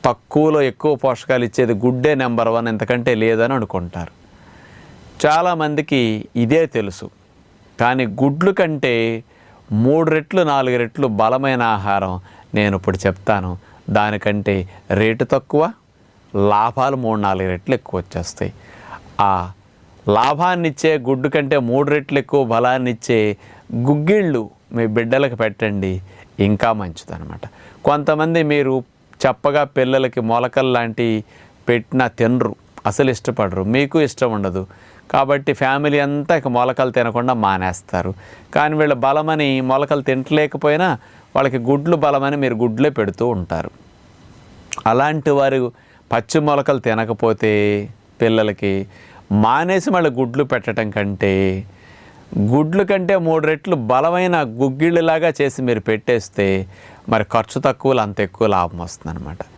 తక్కువలో ఎక్కువ పోషకాలు ఇచ్చేది గుడ్డే నెంబర్ 1, ఎంతకంటే లేదని అనుకుంటారు. చాలామందికి ఇదే తెలుసు. కానీ గుడ్లు కంటే 3 రెట్లు 4 రెట్లు బలమైన ఆహారం నేను ఇప్పుడు చెప్తాను. దానికంటే రేటు తక్కువ, లాభాలు 3-4 రెట్లు ఎక్కువ వచ్చేస్తాయి. ఆ లాభాన్నిచ్చే గుడ్డు కంటే 3 రెట్లు ఎక్కువ బలాన్నిచ్చే గుగ్గిళ్ళు మీ బిడ్డలకు పెట్టండి, ఇంకా మంచిదన్నమాట. కొంతమంది మీరు చప్పగా పిల్లలకి మొలకలు లాంటివి పెట్టినా తినరు, అసలు ఇష్టపడరు, మీకు ఇష్టం ఉండదు. కాబట్టి ఫ్యామిలీ అంతా ఇక మొలకలు తినకుండా మానేస్తారు. కానీ వీళ్ళ బలమని మొలకలు తినలేకపోయినా వాళ్ళకి గుడ్లు బలమని మీరు గుడ్లే పెడుతూ ఉంటారు. అలాంటి వారు పచ్చి మొలకలు తినకపోతే పిల్లలకి మానేసి మళ్ళీ గుడ్లు పెట్టడం కంటే గుడ్లు కంటే 3 రెట్లు బలమైన గుగ్గిళ్ళలాగా చేసి మీరు పెట్టేస్తే మరి ఖర్చు తక్కువలో అంత ఎక్కువ లాభం వస్తుంది అన్నమాట.